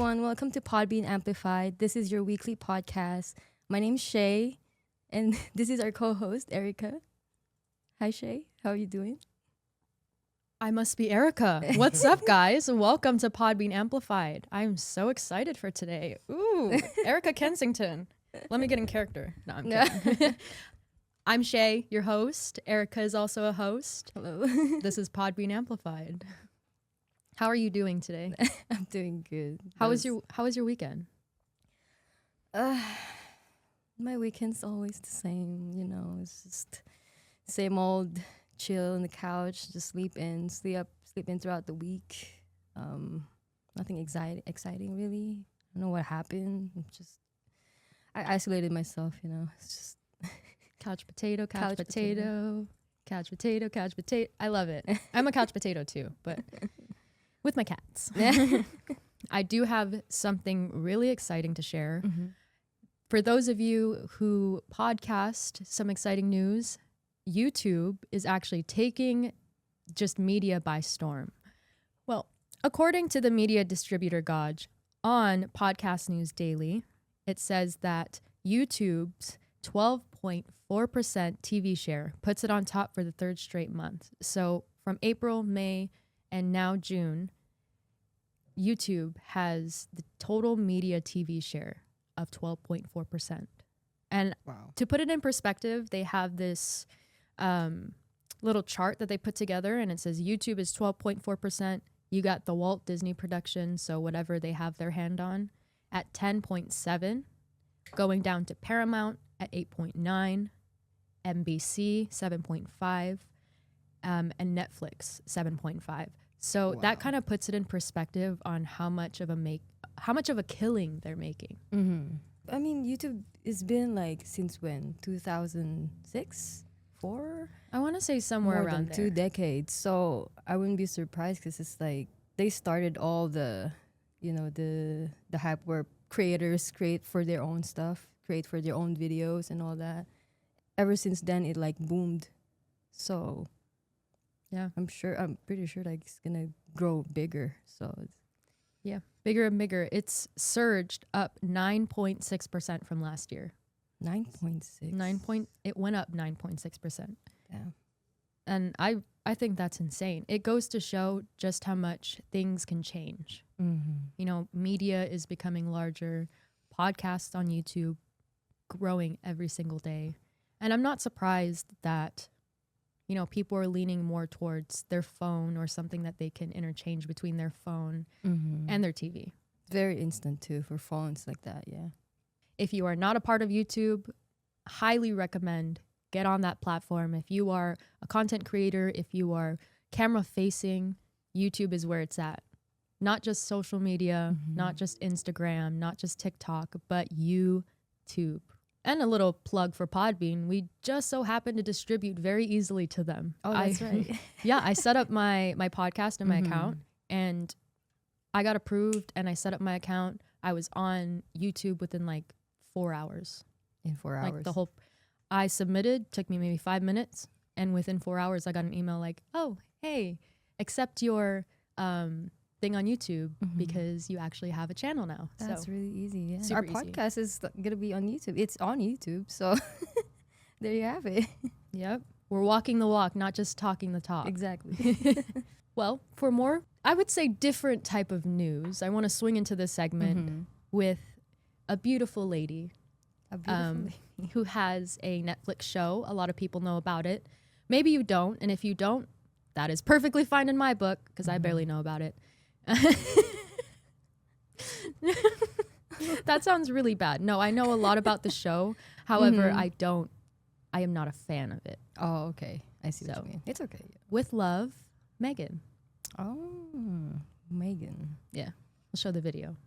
everyone. Welcome to Podbean Amplified. This is your weekly podcast. My name's Shae, and this is our co-host, Ericka. Hi, Shae. How are you doing? I must be Ericka. What's up, guys? Welcome to Podbean Amplified. I'm so excited for today. Ooh, Ericka Kensington. Let me get in character. No, I'm kidding. I'm Shae, your host. Ericka is also a host. Hello. This is Podbean Amplified. How are you doing today? I'm doing good. How was your weekend? My weekend's always the same, you know. It's just same old chill on the couch, just sleep in throughout the week. Nothing exciting really. I don't know what happened. I isolated myself, you know. It's just Couch potato. I love it. I'm a couch potato too, but with my cats. I do have something really exciting to share. Mm-hmm. For those of you who podcast, some exciting news. YouTube is actually taking just media by storm. Well, according to the media distributor Gauge on Podcast News Daily, it says that YouTube's 12.4% TV share puts it on top for the third straight month. So from April, May, and now June, YouTube has the total media TV share of 12.4%. And Wow. to put it in perspective, they have this little chart that they put together, and it says YouTube is 12.4%. You got the Walt Disney production, so whatever they have their hand on, at 10.7, going down to Paramount at 8.9, NBC 7.5, and Netflix 7.5. So that kind of puts it in perspective on how much of a killing they're making. Mm-hmm. I mean, YouTube has been like since when? 2006? 4? I want to say somewhere More around than there. 2 decades. So I wouldn't be surprised because it's like they started all the, you know, the hype where creators create for their own stuff, create for their own videos and all that. Ever since then, it like boomed. So Yeah. I'm pretty sure like it's gonna grow bigger. So Yeah, bigger and bigger. It's surged up 9.6% from last year. 9.6. It went up 9.6%. Yeah. And I think that's insane. It goes to show just how much things can change. Mm-hmm. You know, media is becoming larger, podcasts on YouTube growing every single day. And I'm not surprised that, you know, people are leaning more towards their phone or something that they can interchange between their phone and their TV. Very instant too for phones like that. Yeah. If you are not a part of YouTube, highly recommend get on that platform. If you are a content creator, if you are camera facing, YouTube is where it's at. Not just social media, not just Instagram, not just TikTok, but YouTube. And a little plug for Podbean. We just so happen to distribute very easily to them. Oh, that's right. Yeah, I set up my podcast and my account, and I got approved, and I set up my account. I was on YouTube within like 4 hours. In 4 hours. Like I submitted, took me maybe 5 minutes, and within 4 hours I got an email like, oh, hey, accept your thing on YouTube because you actually have a channel now. That's so really easy. Yeah. super Our easy. podcast is gonna be on YouTube. It's on YouTube, so there you have it. Yep. We're walking the walk, not just talking the talk. Exactly. Well, for more, I would say different type of news, I want to swing into this segment with a beautiful lady who has a Netflix show. A lot of people know about it. Maybe you don't. And if you don't, that is perfectly fine in my book because I barely know about it. That sounds really bad. No, I know a lot about the show. However, I am not a fan of it. Oh, okay. I see what you mean. It's okay. With love, Megan. Oh, Megan. Yeah, I'll show the video.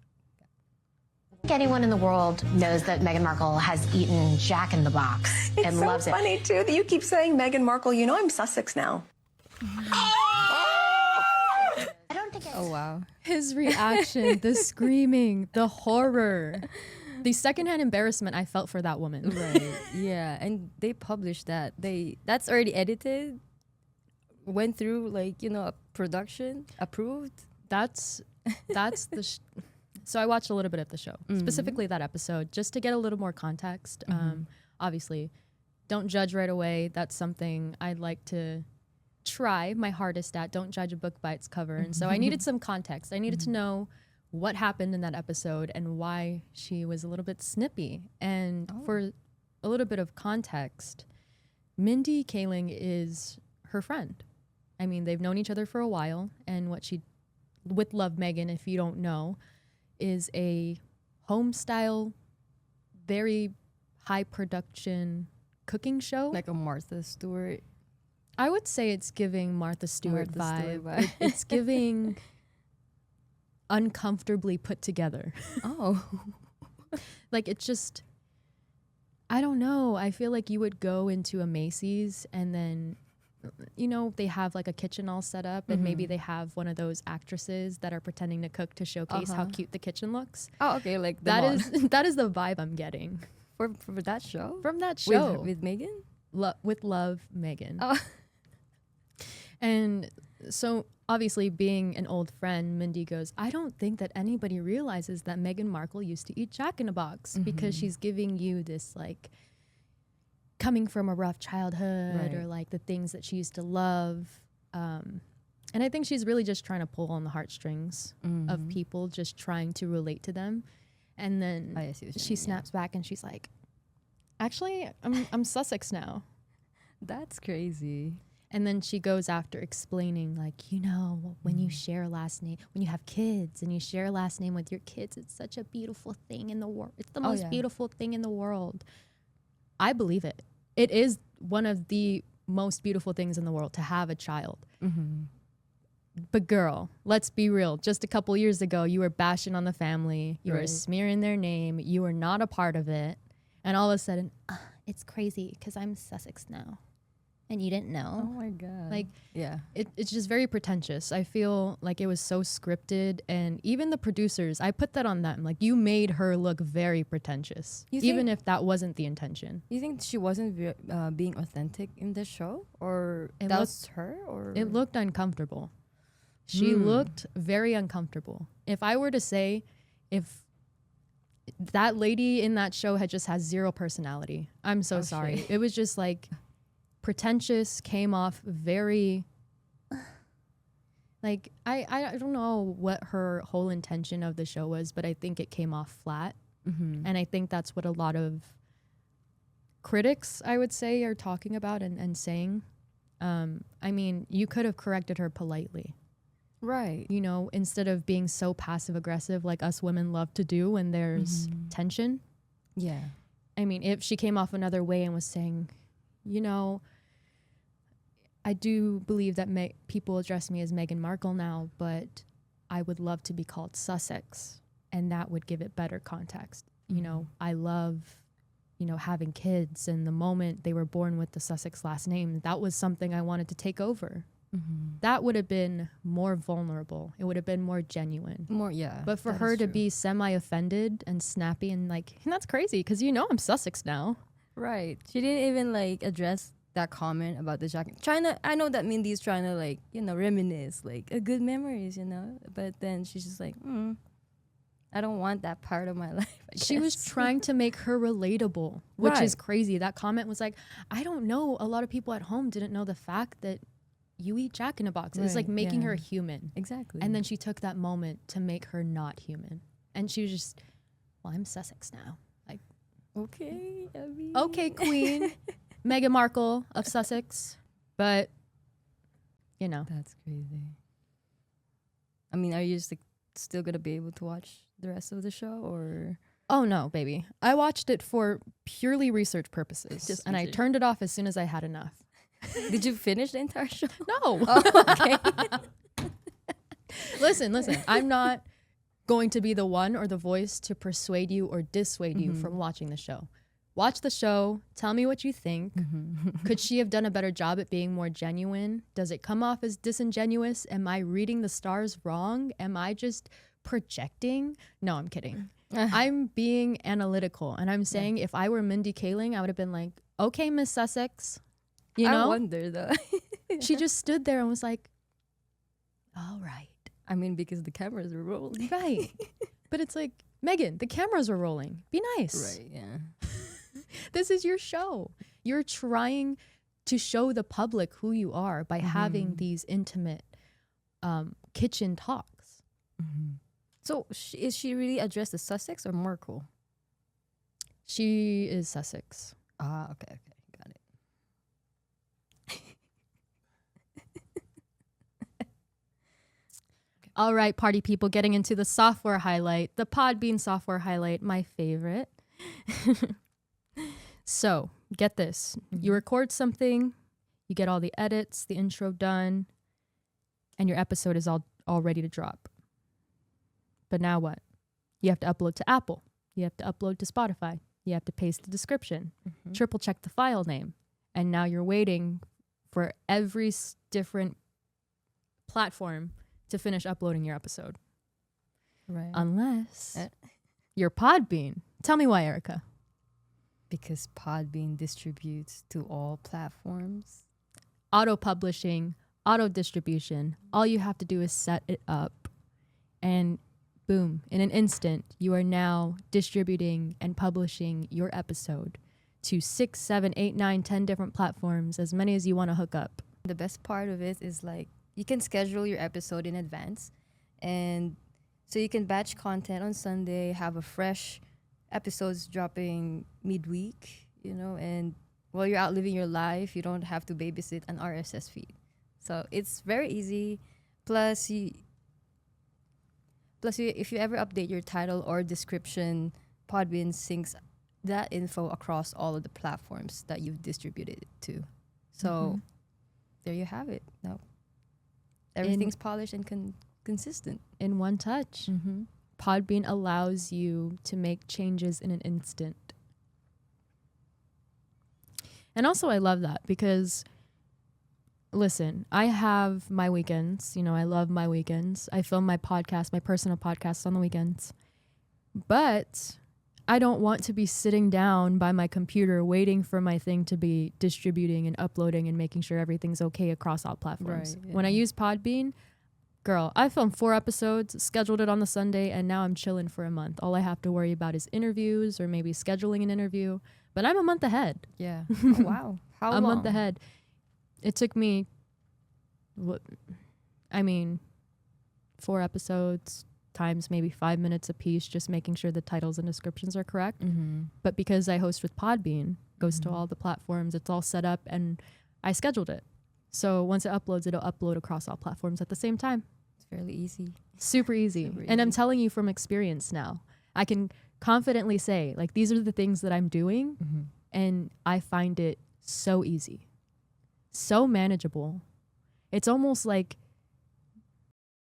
Anyone in the world knows that Meghan Markle has eaten Jack in the Box and so loves funny it. too that you keep saying Meghan Markle. You know I'm Sussex now. I don't think it's Oh, wow. His reaction, the screaming, the horror, the secondhand embarrassment I felt for that woman. Right. Yeah, and they published that. That's already edited. Went through like, you know, a production approved. That's the So I watched a little bit of the show, specifically that episode, just to get a little more context. Obviously, don't judge right away. That's something I'd like to try my hardest at. Don't judge a book by its cover. And so I needed some context. I needed to know what happened in that episode and why she was a little bit snippy. And for a little bit of context, Mindy Kaling is her friend. I mean, they've known each other for a while, and what she, with Love Megan, if you don't know, is a home style, very high production cooking show. Like a Martha Stewart. I would say it's giving Martha Stewart Martha vibe. Stewart vibe. It's giving uncomfortably put together. Oh. Like, it's just, I don't know. I feel like you would go into a Macy's and then, you know, they have like a kitchen all set up and maybe they have one of those actresses that are pretending to cook to showcase how cute the kitchen looks. Oh, okay. Like the That mom. is that is the vibe I'm getting for that show? from that show With Megan? with Love Megan. Oh. And so obviously, being an old friend, Mindy goes, I don't think that anybody realizes that Meghan Markle used to eat Jack in a Box because she's giving you this like coming from a rough childhood or like the things that she used to love. And I think she's really just trying to pull on the heartstrings of people, just trying to relate to them. And then I see what you she mean, snaps back and she's like, actually, I'm Sussex now. That's crazy. And then she goes after explaining, like, you know, when you share a last name, when you have kids and you share a last name with your kids, it's such a beautiful thing in the world. It's the most beautiful thing in the world. I believe it. It is one of the most beautiful things in the world to have a child. But girl, let's be real. Just a couple years ago, you were bashing on the family. You were smearing their name. You were not a part of it. And all of a sudden, it's crazy because I'm Sussex now. And you didn't know. Oh my God. Like, yeah. it's just very pretentious. I feel like it was so scripted. And even the producers, I put that on them. Like, you made her look very pretentious, even if that wasn't the intention. You think she wasn't being authentic in the show? Or It that's her? Or It looked uncomfortable. She looked very uncomfortable. If I were to say, if that lady in that show had just had zero personality, I'm so sorry. It was just like pretentious, came off very like I don't know what her whole intention of the show was, but I think it came off flat. And I think that's what a lot of critics, I would say, are talking about and saying. I mean, you could have corrected her politely. right. You know, instead of being so passive aggressive like us women love to do when there's tension. Yeah. I mean, if she came off another way and was saying, you know, I do believe that people address me as Meghan Markle now, but I would love to be called Sussex, and that would give it better context. You know, I love, you know, having kids, and the moment they were born with the Sussex last name, that was something I wanted to take over. That would have been more vulnerable. It would have been more genuine. More, yeah. But for that her is to true. be semi-offended and snappy and like, that's crazy because you know I'm Sussex now. Right. She didn't even like address that comment about the jacket. I know that Mindy's trying to like, you know, reminisce like a good memories, you know. But then she's just like, I don't want that part of my life. She was trying to make her relatable, which is crazy. That comment was like, I don't know. A lot of people at home didn't know the fact that you eat Jack in a Box. It's like making her human. Exactly. And then she took that moment to make her not human. And she was just, well, I'm Sussex now. Like, okay, Abby. okay, Queen. Meghan Markle of Sussex. But, you know. That's crazy. I mean, are you just like, still gonna be able to watch the rest of the show, or? Oh no, baby. I watched it for purely research purposes. Just and I research. turned it off as soon as I had enough. Did you finish the entire show? No. Oh, okay. Listen. I'm not going to be the one or the voice to persuade you or dissuade you from watching the show. Watch the show. Tell me what you think. Could she have done a better job at being more genuine? Does it come off as disingenuous? Am I reading the stars wrong? Am I just projecting? No, I'm kidding. I'm being analytical. And I'm saying if I were Mindy Kaling, I would have been like, okay, Miss Sussex. You know? I wonder though. She just stood there and was like, all right. I mean, because the cameras were rolling. Right. But it's like, Megan, the cameras are rolling. Be nice. Right, yeah. This is your show. You're trying to show the public who you are by having these intimate kitchen talks. So is she really addressed as Sussex or Merkel? She is Sussex. Ah, okay, got it. All right, party people, getting into the software highlight, the Podbean software highlight, my favorite. So, get this. You record something, you get all the edits, the intro done, and your episode is all ready to drop. But now what? You have to upload to Apple. You have to upload to Spotify. You have to paste the description, triple check the file name. And now you're waiting for every different platform to finish uploading your episode. Right. Unless you're Podbean. Tell me why, Ericka. Because Podbean distributes to all platforms. Auto-publishing, auto-distribution. All you have to do is set it up. And boom, in an instant, you are now distributing and publishing your episode to 6, 7, 8, 9, 10 different platforms, as many as you want to hook up. The best part of it is like you can schedule your episode in advance, and so you can batch content on Sunday, have a fresh episodes dropping midweek, and while you're out living your life, you don't have to babysit an RSS feed. So it's very easy. Plus, if you ever update your title or description, Podbean syncs that info across all of the platforms that you've distributed it to. So there you have it. Now everything's polished and consistent. In one touch. Podbean allows you to make changes in an instant. And also I love that because, listen, I have my weekends. I love my weekends. I film my podcast, my personal podcasts on the weekends. But I don't want to be sitting down by my computer waiting for my thing to be distributing and uploading and making sure everything's okay across all platforms. Right, yeah. When I use Podbean, girl, I filmed 4 episodes, scheduled it on the Sunday, and now I'm chilling for a month. All I have to worry about is interviews or maybe scheduling an interview. But I'm a month ahead. Yeah. Oh, wow. How long? A month ahead. It took me, 4 episodes times maybe 5 minutes a piece, just making sure the titles and descriptions are correct. But because I host with Podbean, goes to all the platforms, it's all set up, and I scheduled it. So once it uploads, it'll upload across all platforms at the same time. It's fairly easy. Super easy. And I'm telling you from experience now. I can confidently say, like, these are the things that I'm doing, and I find it so easy, so manageable. It's almost like,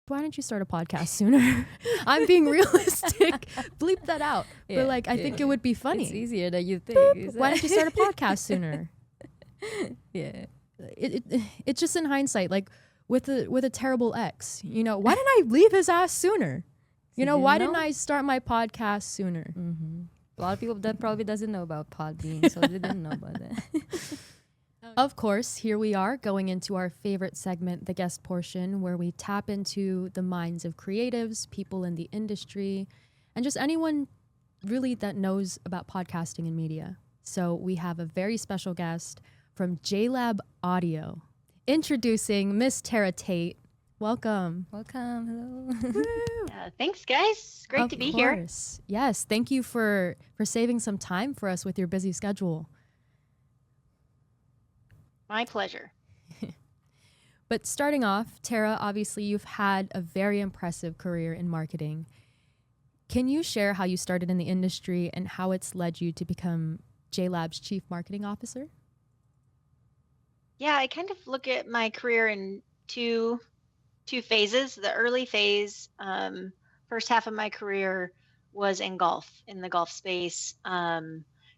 why didn't you start a podcast sooner? I'm being realistic. Bleep that out. Yeah, but like, I think it would be funny. It's easier than you think. Boop. Why didn't you start a podcast sooner? Yeah. It's just in hindsight, like with a terrible ex, why didn't I leave his ass sooner? Why didn't I start my podcast sooner? A lot of people that probably doesn't know about Podbean, so they didn't know about that. Of course, here we are going into our favorite segment, the guest portion, where we tap into the minds of creatives, people in the industry, and just anyone really that knows about podcasting and media. So we have a very special guest from JLab Audio, introducing Miss Terra Teat. Welcome. Welcome. Hello. Thanks, guys. Great to be here. Yes, thank you for saving some time for us with your busy schedule. My pleasure. But starting off, Terra, obviously you've had a very impressive career in marketing. Can you share how you started in the industry and how it's led you to become JLab's Chief Marketing Officer? Yeah, I kind of look at my career in two phases. The early phase, first half of my career was in golf, in the golf space. I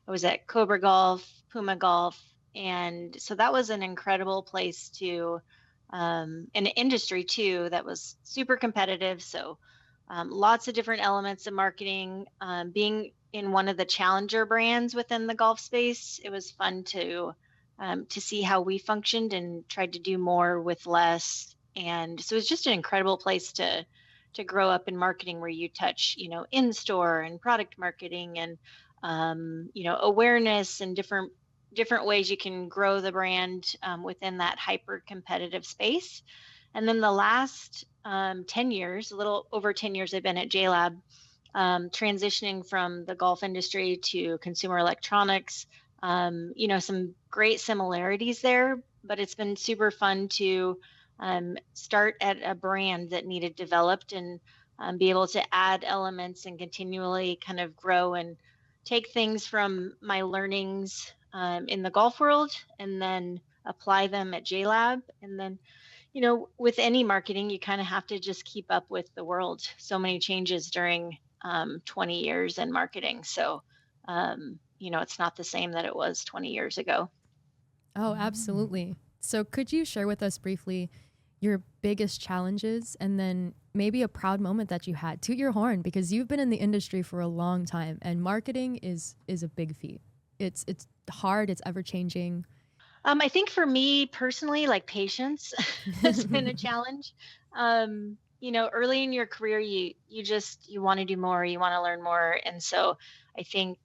was at Cobra Golf, Puma Golf, and so that was an incredible place to, an industry too that was super competitive. So lots of different elements of marketing. Being in one of the challenger brands within the golf space, it was fun to see how we functioned and tried to do more with less. And so it was just an incredible place to to grow up in marketing where you touch, in store and product marketing and awareness and different ways you can grow the brand within that hyper competitive space. And then the last 10 years, a little over 10 years, I've been at JLab, transitioning from the golf industry to consumer electronics. Some great similarities there, but it's been super fun to start at a brand that needed developed and be able to add elements and continually kind of grow and take things from my learnings in the golf world and then apply them at JLab. And then, with any marketing, you kind of have to just keep up with the world. So many changes during 20 years in marketing. So, it's not the same that it was 20 years ago. Oh, absolutely. So could you share with us briefly your biggest challenges and then maybe a proud moment that you had? Toot your horn, because you've been in the industry for a long time and marketing is a big feat. It's hard, it's ever changing. I think for me personally, like patience has been a challenge. Early in your career, you want to do more, you want to learn more, and so I think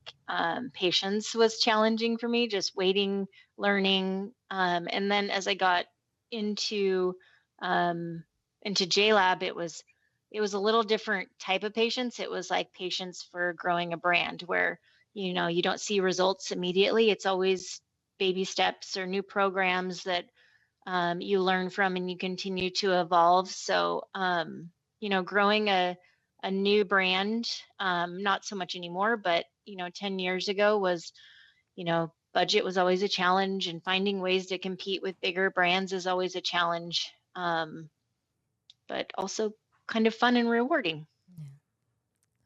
patience was challenging for me, just waiting, learning, and then as I got into JLab, it was a little different type of patience. It was like patience for growing a brand where you don't see results immediately. It's always baby steps or new programs that you learn from and you continue to evolve. So, growing a new brand, not so much anymore, but, 10 years ago was, budget was always a challenge, and finding ways to compete with bigger brands is always a challenge, but also kind of fun and rewarding.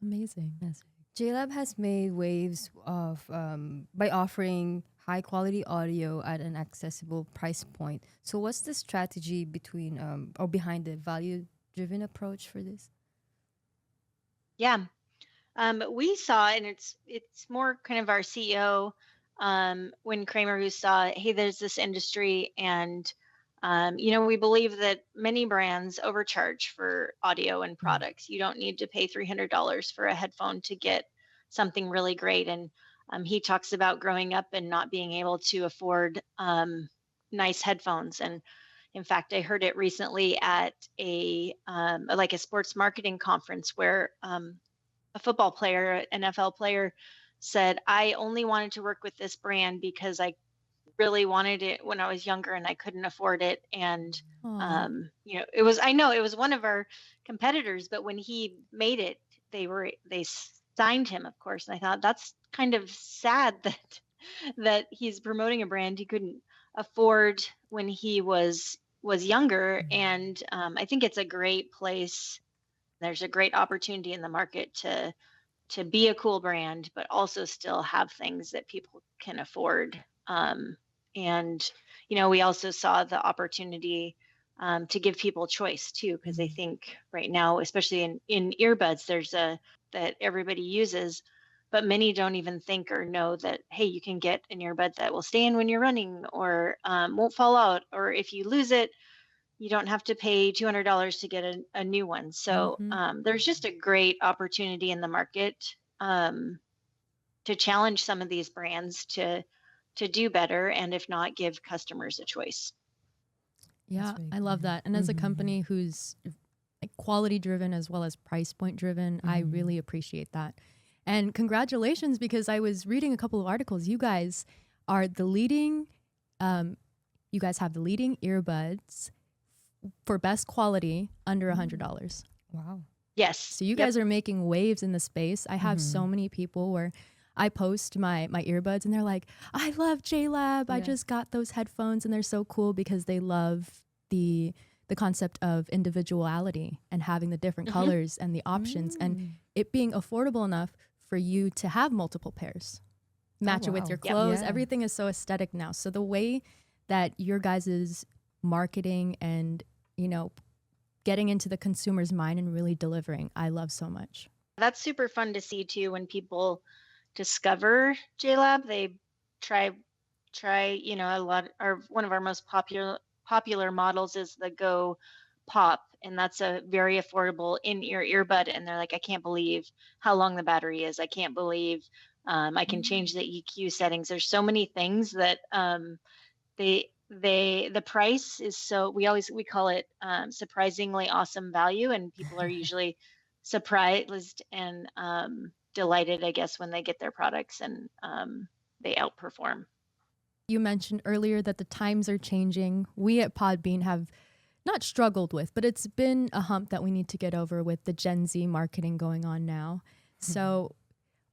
Amazing. Yes. JLab has made waves of by offering high quality audio at an accessible price point. So what's the strategy between or behind the value driven approach for this? Yeah. We saw, and it's more kind of our CEO, when Kramer, who saw, hey, there's this industry, and we believe that many brands overcharge for audio and products. You don't need to pay $300 for a headphone to get something really great. And he talks about growing up and not being able to afford nice headphones. And in fact, I heard it recently at a sports marketing conference where a football player, an NFL player, said, I only wanted to work with this brand because I really wanted it when I was younger and I couldn't afford it. And, it was one of our competitors, but when he made it, they signed him, of course. And I thought that's kind of sad that he's promoting a brand he couldn't afford when he was younger. And I think it's a great place. There's a great opportunity in the market to be a cool brand, but also still have things that people can afford. And we also saw the opportunity to give people choice too, because I think right now, especially in earbuds, there's that everybody uses, but many don't even think or know that, hey, you can get an earbud that will stay in when you're running or won't fall out, or if you lose it, you don't have to pay $200 to get a new one. So there's just a great opportunity in the market to challenge some of these brands to do better, and if not, give customers a choice. Yeah, I love that. And as a company who's quality driven as well as price point driven, I really appreciate that. And congratulations, because I was reading a couple of articles. You guys are the leading, you guys have the leading earbuds for best quality under $100. Wow. Yes. So you guys are making waves in the space. I have so many people where I post my earbuds and they're like, I love JLab. I just got those headphones, and they're so cool because they love the concept of individuality and having the different colors and the options and it being affordable enough for you to have multiple pairs. Match it with your clothes. Everything is so aesthetic now. So the way that your guys' marketing and, getting into the consumer's mind and really delivering, I love so much. That's super fun to see too when people discover JLab. They try, a lot, or one of our most popular models is the Go Pop. and that's a very affordable in-ear earbud. And they're like, I can't believe how long the battery is. I can't believe I can change the EQ settings. There's so many things that the price is so, we call it surprisingly awesome value, and people are usually surprised and delighted, I guess, when they get their products, and they outperform. You mentioned earlier that the times are changing. We at Podbean have not struggled with, but it's been a hump that we need to get over with the Gen Z marketing going on now. So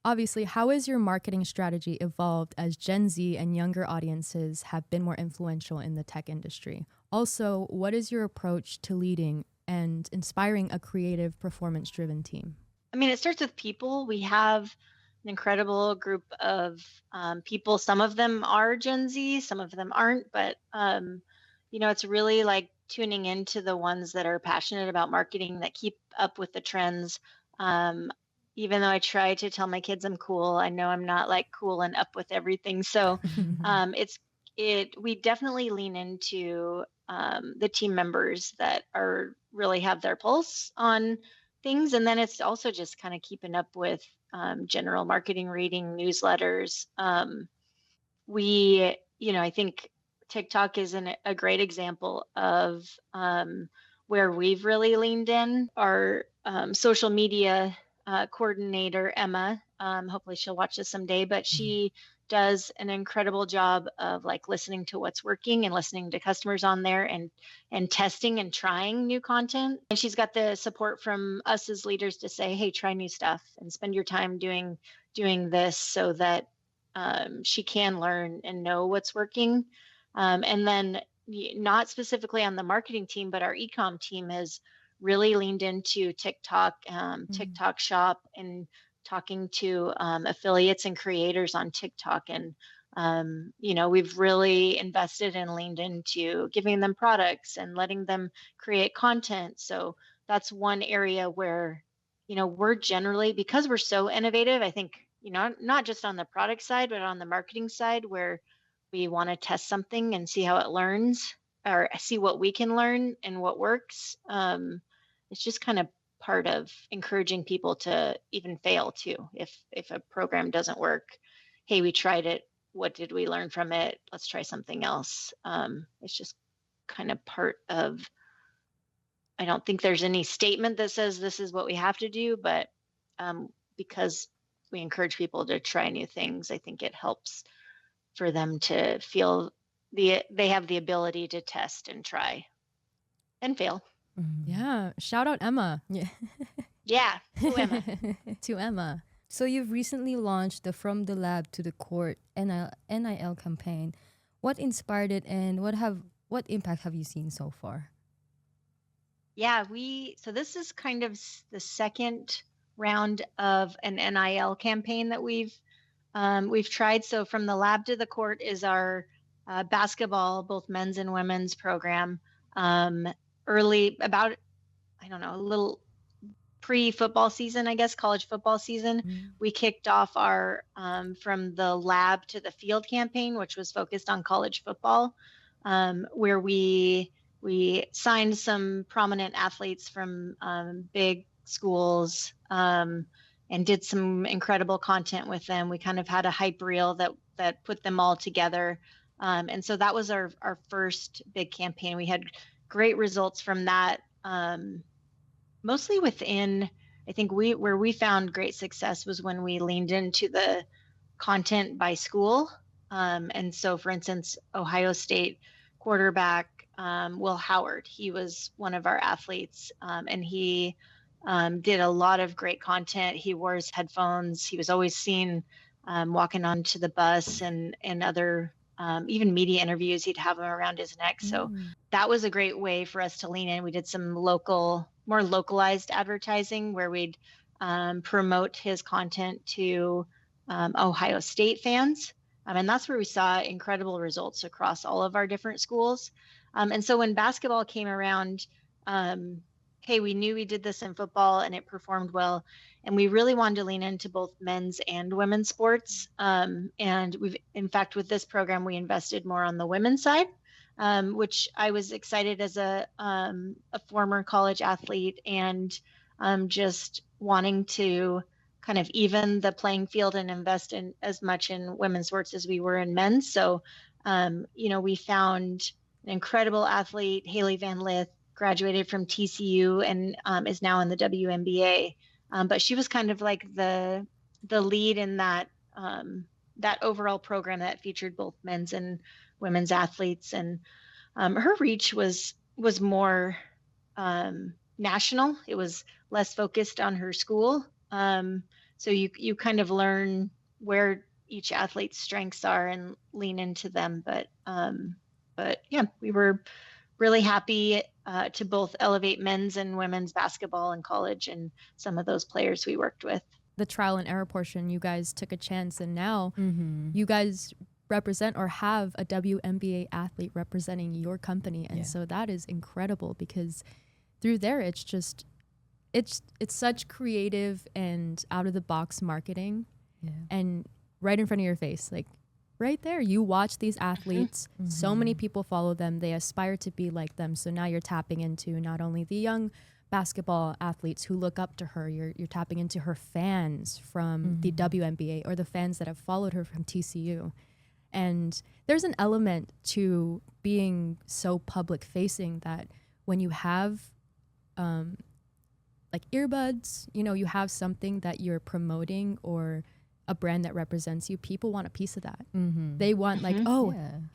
obviously, how has your marketing strategy evolved as Gen Z and younger audiences have been more influential in the tech industry? Also, what is your approach to leading and inspiring a creative, performance-driven team? I mean, it starts with people. We have an incredible group of people. Some of them are Gen Z, some of them aren't, but it's really like tuning into the ones that are passionate about marketing, that keep up with the trends. Even though I try to tell my kids I'm cool, I know I'm not like cool and up with everything. So we definitely lean into the team members that really have their pulse on things. And then it's also just kind of keeping up with general marketing, reading newsletters. I think TikTok is a great example of where we've really leaned in. Our social media coordinator, Emma, hopefully she'll watch this someday, but she does an incredible job of like listening to what's working and listening to customers on there, and testing and trying new content. And she's got the support from us as leaders to say, hey, try new stuff and spend your time doing this, so that she can learn and know what's working. And then not specifically on the marketing team, but our ecom team has really leaned into TikTok, TikTok Shop, and talking to affiliates and creators on TikTok. And, we've really invested and leaned into giving them products and letting them create content. So that's one area where, we're generally, because we're so innovative, I think, not just on the product side, but on the marketing side, where we want to test something and see how it learns, or see what we can learn and what works. It's just kind of part of encouraging people to even fail too. If a program doesn't work, hey, we tried it. What did we learn from it? Let's try something else. It's just kind of part of, I don't think there's any statement that says this is what we have to do, but because we encourage people to try new things, I think it helps for them to feel they have the ability to test and try and fail. Yeah. Shout out Emma. Yeah. Yeah. Ooh, Emma. To Emma. So you've recently launched the From the Lab to the Court NIL campaign. What inspired it, and what impact have you seen so far? Yeah, so this is kind of the second round of an NIL campaign that we've tried. So From the Lab to the Court is our basketball, both men's and women's program. Early, about, I don't know, a little pre-football season, I guess, college football season, we kicked off our From the Lab to the Field campaign, which was focused on college football, where we signed some prominent athletes from big schools, and did some incredible content with them. We kind of had a hype reel that put them all together. And so that was our first big campaign. We had great results from that. Mostly within, I think where we found great success was when we leaned into the content by school. And so, for instance, Ohio State quarterback Will Howard, he was one of our athletes, and he did a lot of great content. He wore his headphones. He was always seen walking onto the bus, and other even media interviews, he'd have them around his neck. So that was a great way for us to lean in. We did some more localized advertising where we'd promote his content to Ohio State fans. And that's where we saw incredible results across all of our different schools. And so when basketball came around, hey, we knew we did this in football and it performed well. And we really wanted to lean into both men's and women's sports. And in fact, with this program, we invested more on the women's side. which I was excited as a former college athlete and just wanting to kind of even the playing field and invest in as much in women's sports as we were in men's. So, we found an incredible athlete, Haley Van Lith, graduated from TCU and is now in the WNBA. But she was kind of like the lead in that that overall program that featured both men's and women's athletes, and her reach was more national. It was less focused on her school. So you kind of learn where each athlete's strengths are and lean into them. But yeah, we were really happy to both elevate men's and women's basketball in college and some of those players we worked with. The trial and error portion, you guys took a chance, and now Mm-hmm. you guys represent or have a WNBA athlete representing your company. And so that is incredible, because through there, it's just, it's such creative and out of the box marketing, and right in front of your face, like right there, you watch these athletes, so many people follow them, they aspire to be like them. So now you're tapping into not only the young basketball athletes who look up to her, you're tapping into her fans from the WNBA or the fans that have followed her from TCU. And there's an element to being so public facing that when you have like earbuds, you have something that you're promoting or a brand that represents you, people want a piece of that. They want like,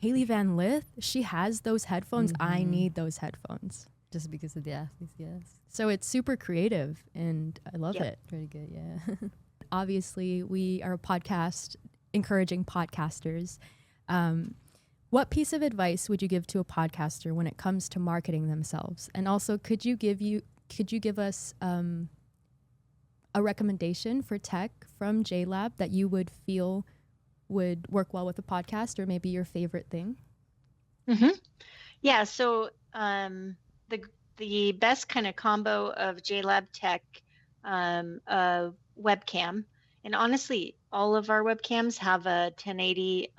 Haley Van Lith, she has those headphones. I need those headphones. Just because of the athletes, yes. So it's super creative, and I love it. Pretty good, yeah. Obviously, we are a podcast encouraging podcasters. What piece of advice would you give to a podcaster when it comes to marketing themselves? And also, could you give us a recommendation for tech from JLab that you would feel would work well with a podcast, or maybe your favorite thing? Yeah, so the best kind of combo of JLab tech, webcam, and honestly, all of our webcams have a 1080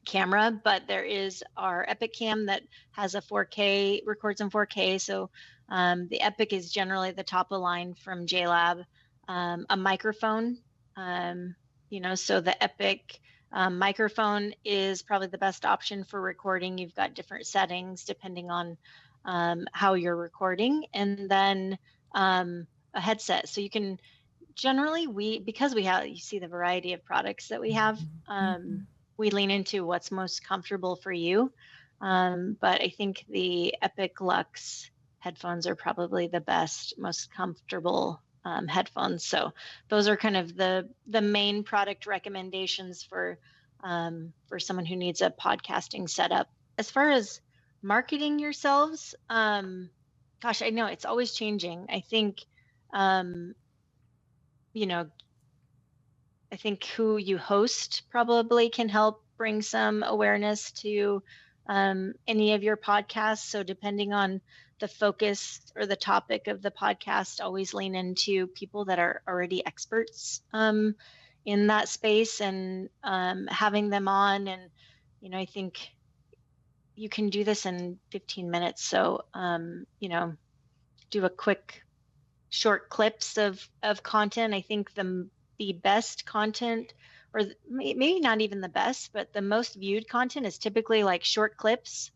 camera, but there is our Epic Cam that has a 4K, records in 4K. So the Epic is generally the top of line from JLab. A microphone, so the Epic microphone is probably the best option for recording. You've got different settings depending on how you're recording, and then a headset. So you can generally, because we have, you see the variety of products that we have, we lean into what's most comfortable for you. But I think the Epic Lux headphones are probably the best, most comfortable headphones. So those are kind of the main product recommendations for someone who needs a podcasting setup. As far as marketing yourselves, gosh, I know it's always changing. I think, I think who you host probably can help bring some awareness to any of your podcasts. So depending on the focus or the topic of the podcast, always lean into people that are already experts in that space, and having them on. And, I think you can do this in 15 minutes. So, do a quick short clips of content. I think the best content, or maybe not even the best, but the most viewed content is typically like short clips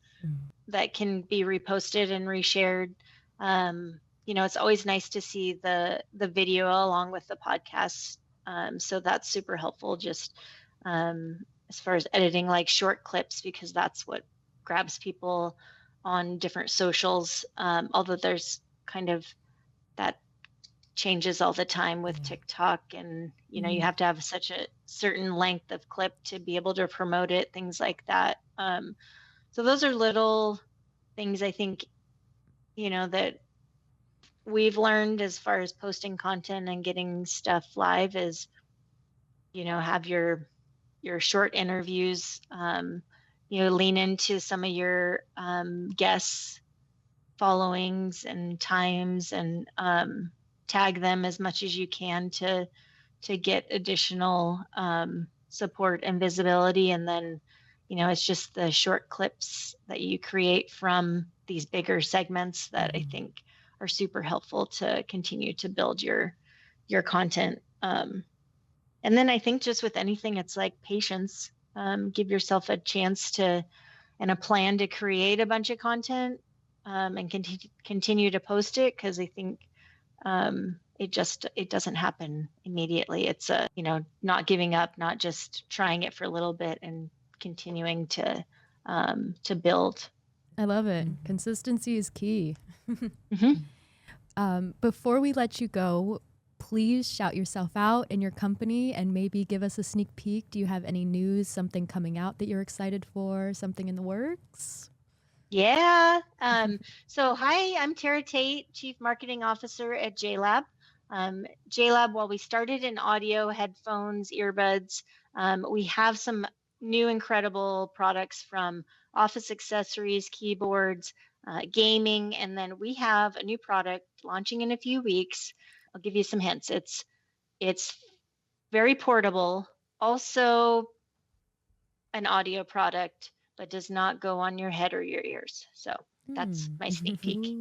that can be reposted and reshared. It's always nice to see the video along with the podcast. So that's super helpful, just as far as editing like short clips, because that's what grabs people on different socials. Although there's kind of that changes all the time with TikTok, and you have to have such a certain length of clip to be able to promote it, things like that. So those are little things I think that we've learned as far as posting content and getting stuff live is have your short interviews, lean into some of your guests followings and times, and tag them as much as you can to get additional support and visibility. And then it's just the short clips that you create from these bigger segments that I think are super helpful to continue to build your content. And then I think just with anything, it's like patience. Give yourself a chance to and a plan to create a bunch of content and continue to post it, because I think it doesn't happen immediately. It's not giving up, not just trying it for a little bit and continuing to build. I love it. Consistency is key. Mm-hmm. Before we let you go, please shout yourself out and your company and maybe give us a sneak peek. Do you have any news, something coming out that you're excited for, something in the works? Yeah. So hi, I'm Terra Teat, Chief Marketing Officer at JLab. JLab, while we started in audio, headphones, earbuds, we have some new incredible products from office accessories, keyboards, gaming, and then we have a new product launching in a few weeks. I'll give you some hints. It's very portable, also an audio product, but does not go on your head or your ears. So that's my sneak peek.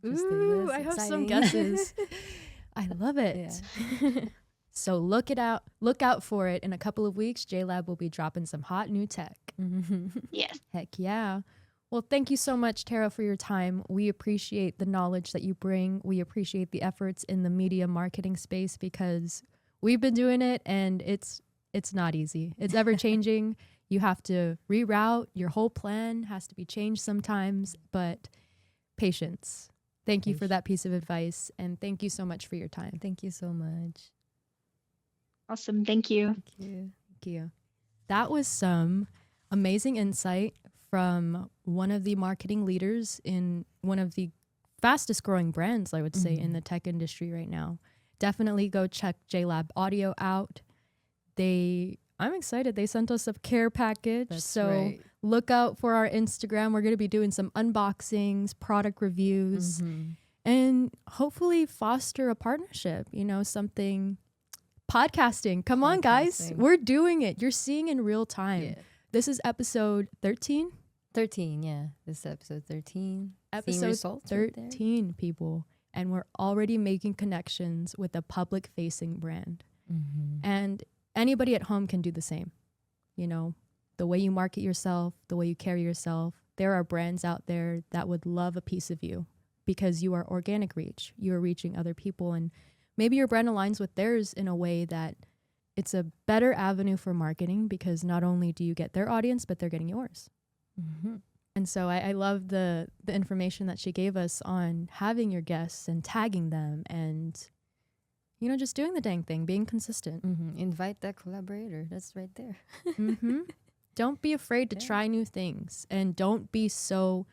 Ooh, I have some guesses. I love it. Yeah. So look out for it. In a couple of weeks, JLab will be dropping some hot new tech. Yes. Heck yeah. Well, thank you so much, Terra, for your time. We appreciate the knowledge that you bring. We appreciate the efforts in the media marketing space, because we've been doing it and it's not easy. It's ever changing. You have to reroute. Your whole plan has to be changed sometimes, but patience. Thank you for that piece of advice, and thank you so much for your time. Thank you so much. Awesome. Thank you. Thank you. Thank you. That was some amazing insight from one of the marketing leaders in one of the fastest growing brands, I would say, in the tech industry right now. Definitely go check JLab Audio out. I'm excited. They sent us a care package. That's so right. Look out for our Instagram. We're going to be doing some unboxings, product reviews, and hopefully foster a partnership, something podcasting. Come on, guys. We're doing it. You're seeing in real time. Yeah. This is episode 13. 13, yeah. This is episode 13. Episode 13, right, people. And we're already making connections with a public-facing brand. And anybody at home can do the same. The way you market yourself, the way you carry yourself, there are brands out there that would love a piece of you because you are organic reach. You are reaching other people, and maybe your brand aligns with theirs in a way that it's a better avenue for marketing, because not only do you get their audience, but they're getting yours. And so I love the information that she gave us on having your guests and tagging them and just doing the dang thing, being consistent. Invite that collaborator. That's right there. Don't be afraid to try new things, and don't be so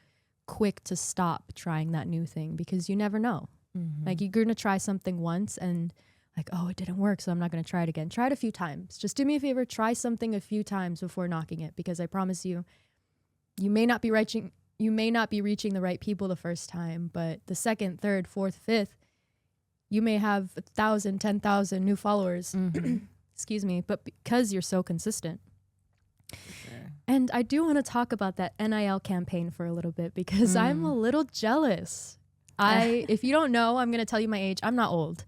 quick to stop trying that new thing, because you never know. Like, you're going to try something once and like, oh, it didn't work, so I'm not going to try it again. Try it a few times. Just do me a favor, try something a few times before knocking it, because I promise you, you may not be reaching the right people the first time, but the second, third, fourth, fifth, you may have 1,000, 10,000 new followers. Excuse me, but because you're so consistent. Sure. And I do want to talk about that NIL campaign for a little bit, because I'm a little jealous. If you don't know, I'm going to tell you my age. I'm not old,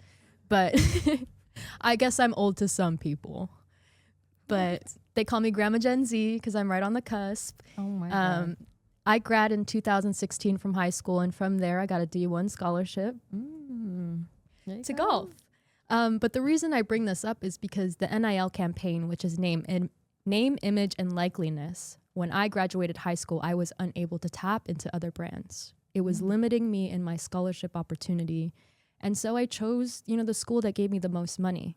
but I guess I'm old to some people. But they call me Grandma Gen Z because I'm right on the cusp. Oh my God. I grad in 2016 from high school, and from there I got a D1 scholarship to golf. But the reason I bring this up is because the NIL campaign, which is name, image, and likeliness, when I graduated high school, I was unable to tap into other brands. It was limiting me in my scholarship opportunity. And so I chose, the school that gave me the most money.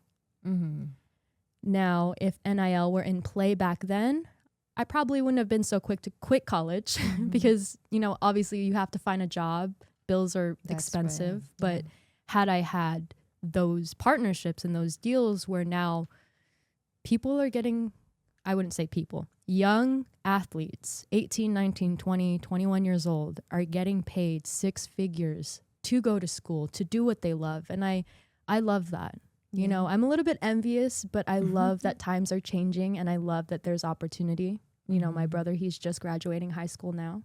Now, if NIL were in play back then, I probably wouldn't have been so quick to quit college because, obviously you have to find a job. Bills are expensive. Right. But had I had those partnerships and those deals where now people are getting, I wouldn't say people, young athletes, 18, 19, 20, 21 years old, are getting paid 6 figures to go to school, to do what they love. And I love that. You know, I'm a little bit envious, but I love that times are changing and I love that there's opportunity. You know, my brother, he's just graduating high school now.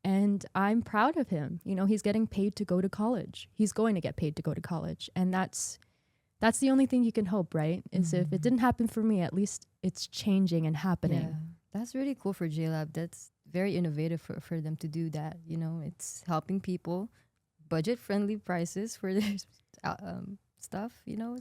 And I'm proud of him. You know, he's getting paid to go to college. He's going to get paid to go to college. And that's the only thing you can hope, right? Is if it didn't happen for me, at least it's changing and happening. Yeah. That's really cool for JLab. That's very innovative for them to do that. You know, it's helping people, budget-friendly prices for their stuff, you know.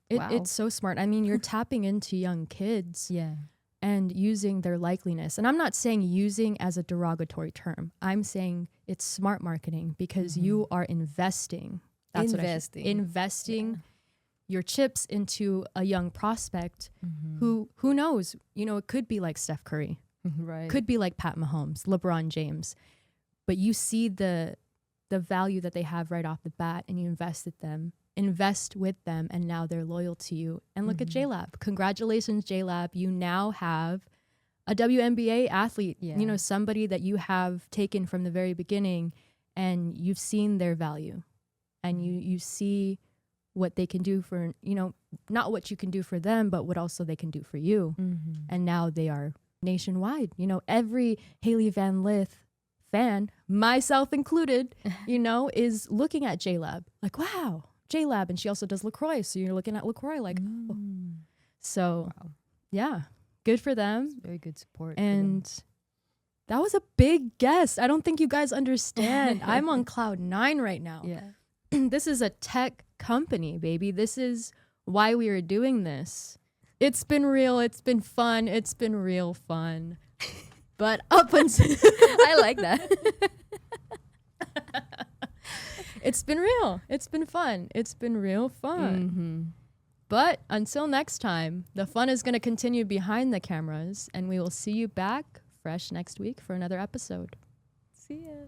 It's so smart. I mean, you're tapping into young kids. Yeah. And using their likeliness. And I'm not saying using as a derogatory term. I'm saying it's smart marketing because you are investing. Investing your chips into a young prospect who knows, you know, it could be like Steph Curry. Right. Could be like Pat Mahomes, LeBron James. But you see the value that they have right off the bat and you invest with them, and now they're loyal to you. And look at JLab. Congratulations, JLab. You now have a WNBA athlete, you know, somebody that you have taken from the very beginning, and you've seen their value. And you see what they can do for, you know, not what you can do for them, but what also they can do for you. And now they are nationwide. You know, every Hailey Van Lith fan, myself included, you know, is looking at JLab like, wow, JLab. And she also does LaCroix. So you're looking at LaCroix like, oh. So yeah, good for them. That's very good support. And that was a big guest. I don't think you guys understand. I'm on cloud 9 right now. Yeah. This is a tech company, baby. This is why we are doing this. It's been real. It's been fun. It's been real fun. But up until I like that. It's been real. It's been fun. It's been real fun. But until next time, the fun is going to continue behind the cameras, and we will see you back fresh next week for another episode. See ya.